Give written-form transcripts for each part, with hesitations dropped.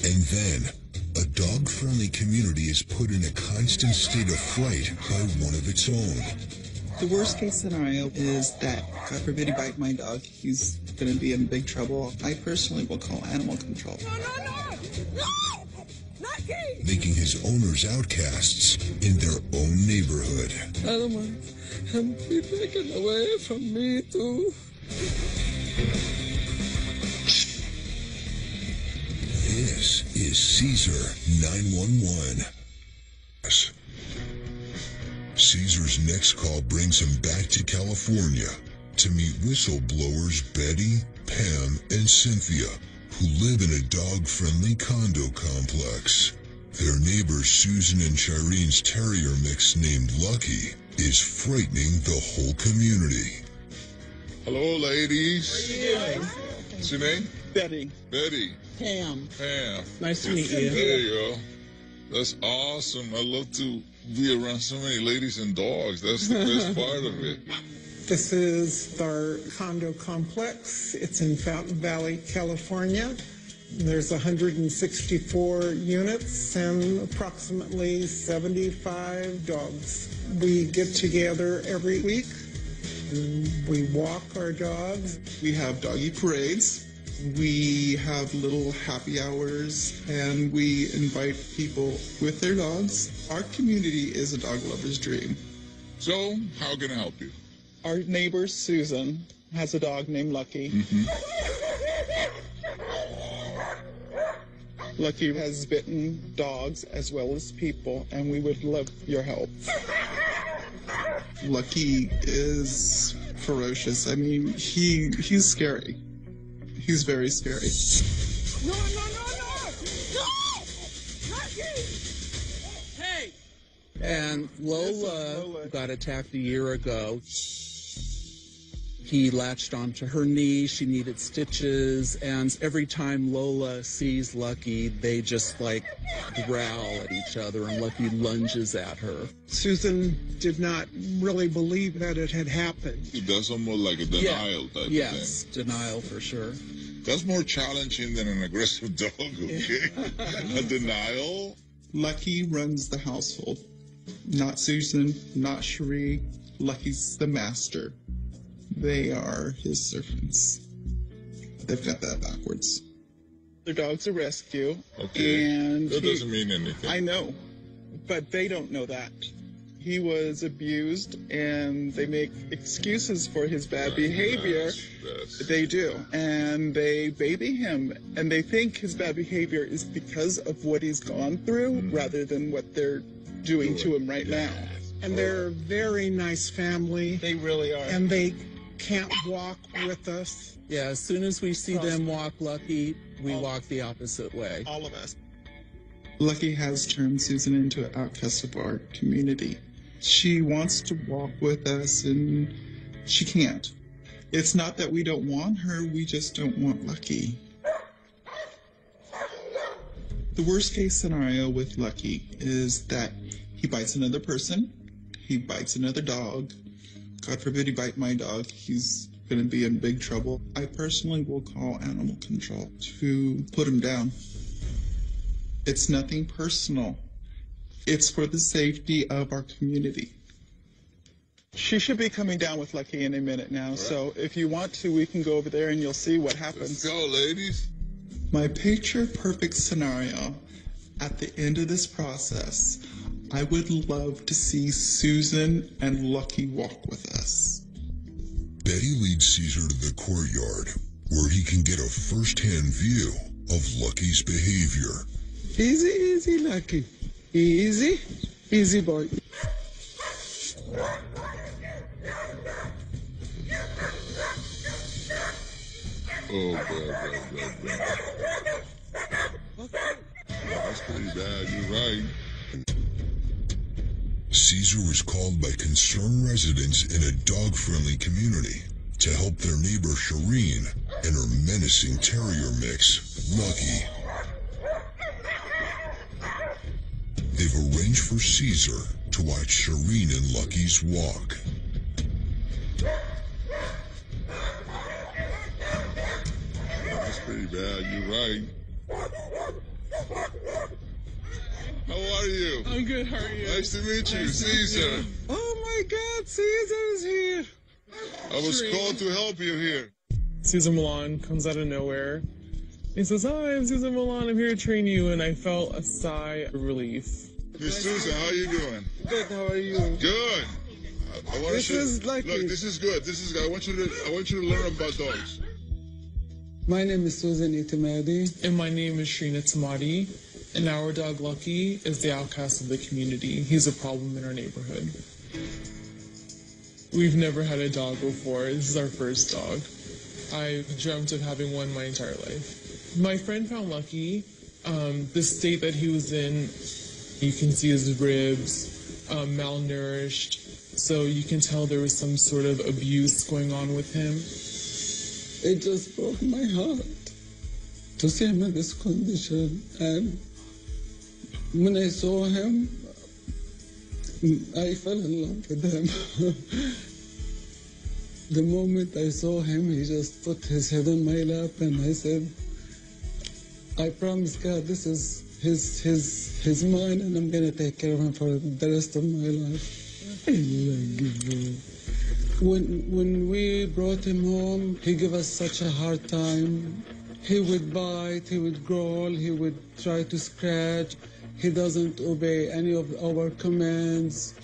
And then, a dog-friendly community is put in a constant state of fright by one of its own. The worst case scenario is that, God forbid he bite my dog, he's going to be in big trouble. I personally will call animal control. No! Lucky! Making his owners outcasts in their own neighborhood. I don't want him to be taken away from me, too. This is Cesar 911. Cesar's next call brings him back to California to meet whistleblowers Betty, Pam, and Cynthia, who live in a dog-friendly condo complex. Their neighbor Susan and Shireen's terrier mix named Lucky is frightening the whole community. Hello, ladies. How are you doing? What's your name? Betty. Betty. Pam. Pam. Nice to meet you. There you go. That's awesome. I love to be around so many ladies and dogs. That's the best part of it. This is our condo complex. It's in Fountain Valley, California. There's 164 units and approximately 75 dogs. We get together every week and we walk our dogs. We have doggy parades. We have little happy hours, and we invite people with their dogs. Our community is a dog lover's dream. So, how can I help you? Our neighbor, Susan, has a dog named Lucky. Lucky has bitten dogs as well as people, and we would love your help. Lucky is ferocious. I mean, he's scary. He's very scary. No! Lucky! Hey! And Lola got attacked a year ago. He latched onto her knee, she needed stitches, and every time Lola sees Lucky, they just like growl at each other, and Lucky lunges at her. Susan did not really believe that it had happened. That's almost like a denial type Yes, of thing. denial for sure. That's more challenging than an aggressive dog, okay? A denial? Lucky runs the household. Not Susan, not Cherie. Lucky's the master. They are his servants. They've got that backwards. Their dog's a rescue. Okay. And that doesn't mean anything. I know, but they don't know that. He was abused, and they make excuses for his bad behavior. Yes. They do. And they baby him, and they think his bad behavior is because of what he's gone through rather than what they're doing to him right now. And they're a very nice family. They really are. And they can't walk with us. Yeah, as soon as we see them walk Lucky, we walk the opposite way. All of us. Lucky has turned Susan into an outcast of our community. She wants to walk with us, and she can't. It's not that we don't want her, we just don't want Lucky. The worst case scenario with Lucky is that he bites another person, he bites another dog. God forbid he bite my dog, he's going to be in big trouble. I personally will call animal control to put him down. It's nothing personal. It's for the safety of our community. She should be coming down with Lucky in a minute now, right. So if you want to, we can go over there and you'll see what happens. Let's go, ladies. My picture-perfect scenario, at the end of this process, I would love to see Susan and Lucky walk with us. Betty leads Cesar to the courtyard, where he can get a first-hand view of Lucky's behavior. Easy, easy, Lucky. Easy. Easy, boy. Oh, bad. That's pretty bad, you're right. Cesar was called by concerned residents in a dog-friendly community to help their neighbor Shireen and her menacing terrier mix, Lucky. They've arranged for Cesar to watch Shireen and Lucky's walk. That's pretty bad, you're right. How are you? I'm good, how are you? Nice to meet you, Cesar. Oh my God, Cesar's here. I was called to help you here. Cesar Millan comes out of nowhere. He says, "Hi, I'm Cesar Millan. I'm here to train you." And I felt a sigh of relief. Miss Susan, how you doing? Good, how are you? Good. I want This you. is Lucky. Look, this is good. This is. I want you to learn about dogs. My name is Susan Itamadi. And my name is Shrina Tamadi. And our dog Lucky is the outcast of the community. He's a problem in our neighborhood. We've never had a dog before. This is our first dog. I've dreamt of having one my entire life. My friend found Lucky. The state that he was in, you can see his ribs, malnourished. So you can tell there was some sort of abuse going on with him. It just broke my heart to see him in this condition. And when I saw him, I fell in love with him. The moment I saw him, he just put his head on my lap and I said, I promise God this is his mine and I'm going to take care of him for the rest of my life. I love you. When we brought him home, he gave us such a hard time. He would bite, he would growl, he would try to scratch. He doesn't obey any of our commands.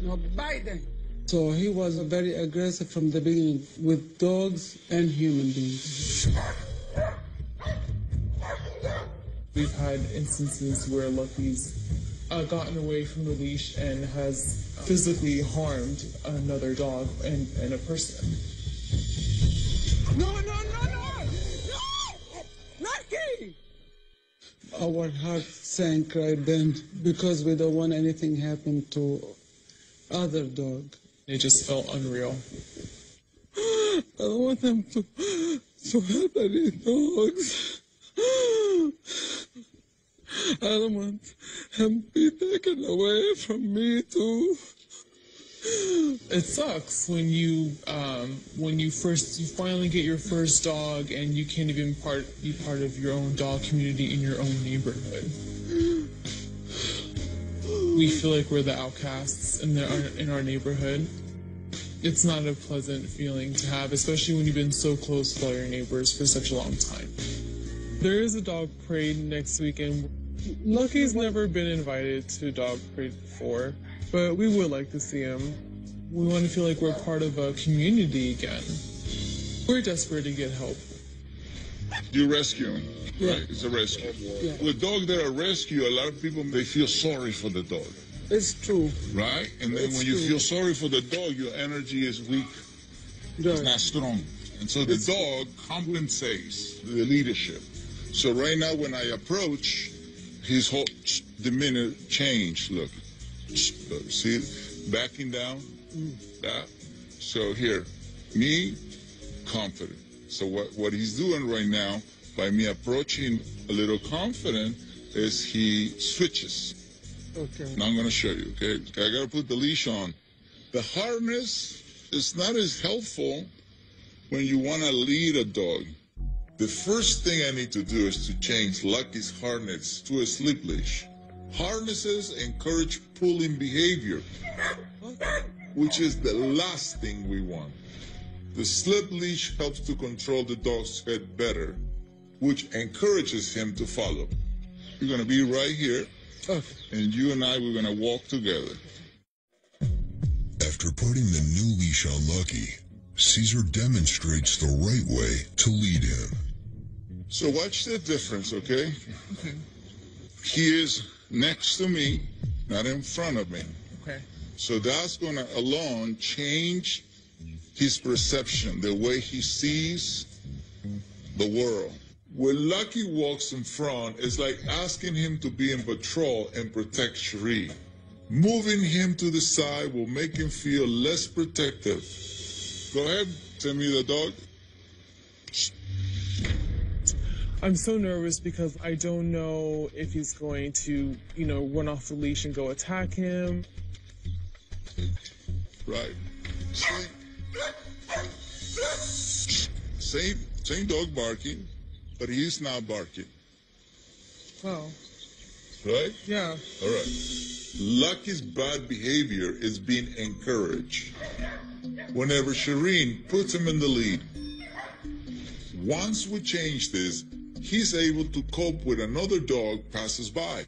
No biting. So he was very aggressive from the beginning with dogs and human beings. We've had instances where Lucky's gotten away from the leash and has physically harmed another dog and a person. No! Lucky! Our heart sank right then because we don't want anything happen to other dog. It just felt unreal. I don't want them to hurt any dogs. I don't want him to be taken away from me too. It sucks when you finally get your first dog and you can't even be part of your own dog community in your own neighborhood. We feel like we're the outcasts in our neighborhood. It's not a pleasant feeling to have, especially when you've been so close with all your neighbors for such a long time. There is a dog parade next weekend. Lucky's never been invited to a dog parade before, but we would like to see him. We want to feel like we're part of a community again. We're desperate to get help. You're rescuing, right? It's a rescue. Yeah. With dogs that are rescued, a lot of people, they feel sorry for the dog. It's true. Right? And then when you feel sorry for the dog, your energy is weak. It's not strong. And so the dog compensates the leadership. So right now when I approach, his whole demeanor changed. Look. See it? Backing down. That. So here, me, confident. So what he's doing right now, by me approaching a little confident, is he switches. Okay. Now I'm going to show you, okay? I got to put the leash on. The harness is not as helpful when you want to lead a dog. The first thing I need to do is to change Lucky's harness to a slip leash. Harnesses encourage pulling behavior, which is the last thing we want. The slip leash helps to control the dog's head better, which encourages him to follow. You're going to be right here. Okay. And you and I, we're going to walk together. After putting the new leash on Lucky, Cesar demonstrates the right way to lead him. So watch the difference, okay? Okay. He is next to me, not in front of me. Okay. So that's going to alone change his perception, the way he sees the world. When Lucky walks in front, it's like asking him to be in patrol and protect Cherie. Moving him to the side will make him feel less protective. Go ahead, send me the dog. I'm so nervous because I don't know if he's going to, run off the leash and go attack him. Right. Same dog barking, but he's not barking. Wow. Right? Yeah. All right. Lucky's bad behavior is being encouraged whenever Shireen puts him in the lead. Once we change this, he's able to cope with another dog passes by.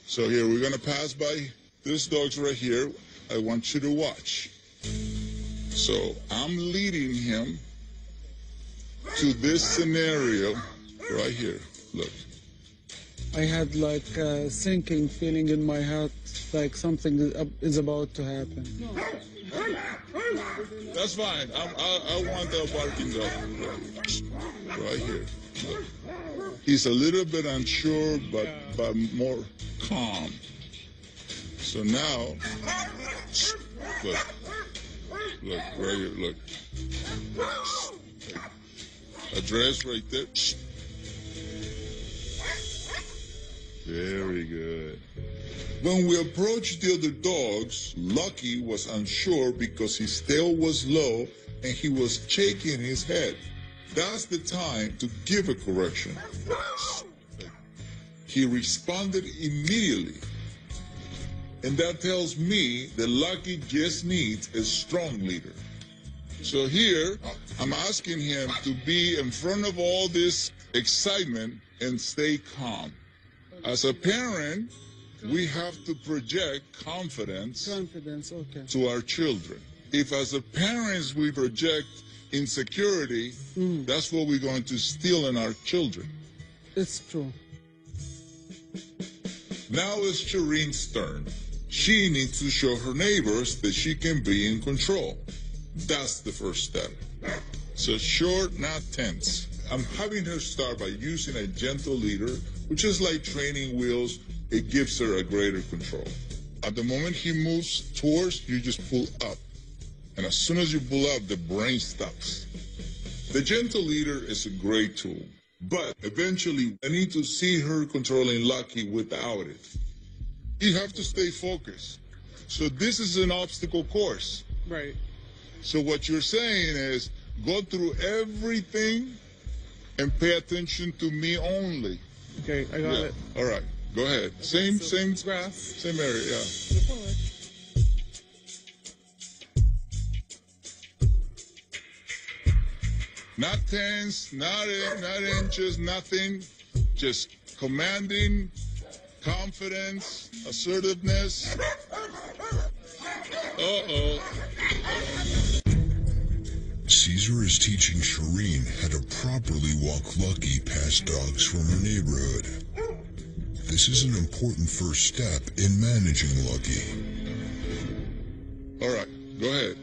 So here, we're going to pass by this dog's right here. I want you to watch. So I'm leading him to this scenario right here. Look. I had like a sinking feeling in my heart, like something is about to happen. That's fine. I want that barking dog right here. Look. He's a little bit unsure, but more calm. So now, look, right here, look. Address right there. Very good. When we approached the other dogs, Lucky was unsure because his tail was low and he was shaking his head. That's the time to give a correction. He responded immediately. And that tells me that Lucky just needs a strong leader. So here, I'm asking him to be in front of all this excitement and stay calm. As a parent, we have to project confidence Okay. to our children. If as a parents we project insecurity, that's what we're going to steal in our children. It's true. Now it's Shireen's turn. She needs to show her neighbors that she can be in control. That's the first step. So short, not tense. I'm having her start by using a gentle leader, which is like training wheels. It gives her a greater control. At the moment he moves towards, you just pull up. And as soon as you pull up, the brain stops. The gentle leader is a great tool. But eventually, I need to see her controlling Lucky without it. You have to stay focused. So this is an obstacle course. Right. So what you're saying is, go through everything and pay attention to me only. Okay, I got it. All right, go ahead. Same grass. Same area, yeah. Not tense, not inches, nothing. Just commanding, confidence, assertiveness. Uh-oh. Cesar is teaching Shireen how to properly walk Lucky past dogs from her neighborhood. This is an important first step in managing Lucky. All right, go ahead.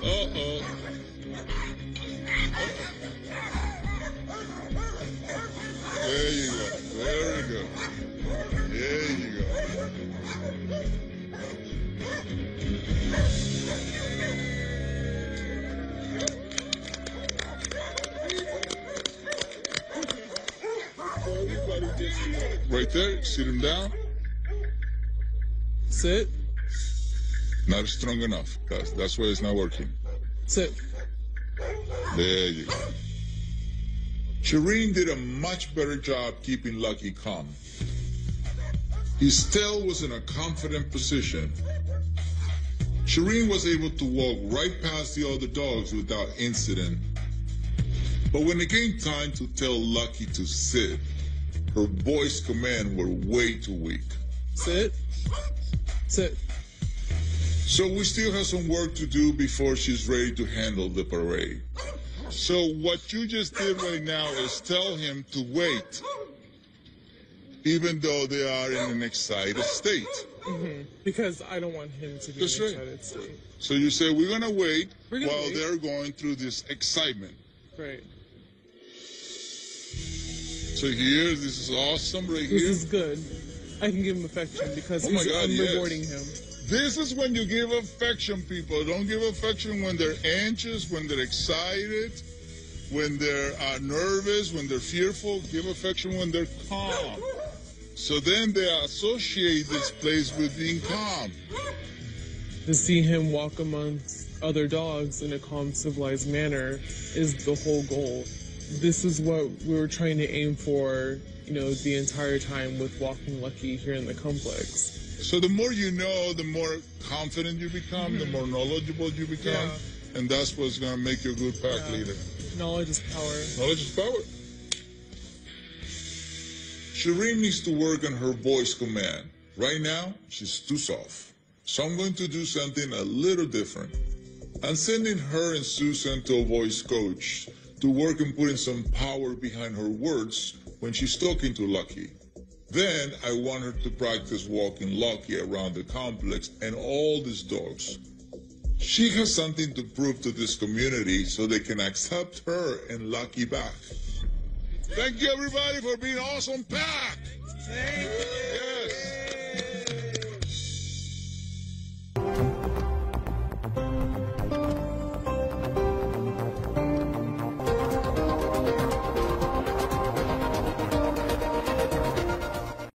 Uh-oh. There you go. Very good. There you go. Right there, sit him down. Sit. Not strong enough. That's why it's not working. Sit. There you go. Shireen did a much better job keeping Lucky calm. His tail was in a confident position. Shireen was able to walk right past the other dogs without incident. But when it came time to tell Lucky to sit, her voice command were way too weak. Sit. Sit. So we still have some work to do before she's ready to handle the parade. So what you just did right now is tell him to wait, even though they are in an excited state. Mm-hmm. Because I don't want him to be in an excited state. So you say, we're going to wait while they're going through this excitement. Right. So here, this is awesome right here. This is good. I can give him affection because I'm rewarding him. This is when you give affection, people. Don't give affection when they're anxious, when they're excited, when they're nervous, when they're fearful. Give affection when they're calm. So then they associate this place with being calm. To see him walk amongst other dogs in a calm, civilized manner is the whole goal. This is what we were trying to aim for, you know, the entire time with walking Lucky here in the complex. So the more you know, the more confident you become, the more knowledgeable you become, and that's what's going to make you a good pack leader. Knowledge is power. Knowledge is power. Shireen needs to work on her voice command. Right now, she's too soft. So I'm going to do something a little different. I'm sending her and Susan to a voice coach to work on putting some power behind her words when she's talking to Lucky. Then I want her to practice walking Lucky around the complex and all these dogs. She has something to prove to this community so they can accept her and Lucky back. Thank you, everybody, for being awesome pack. Thank you.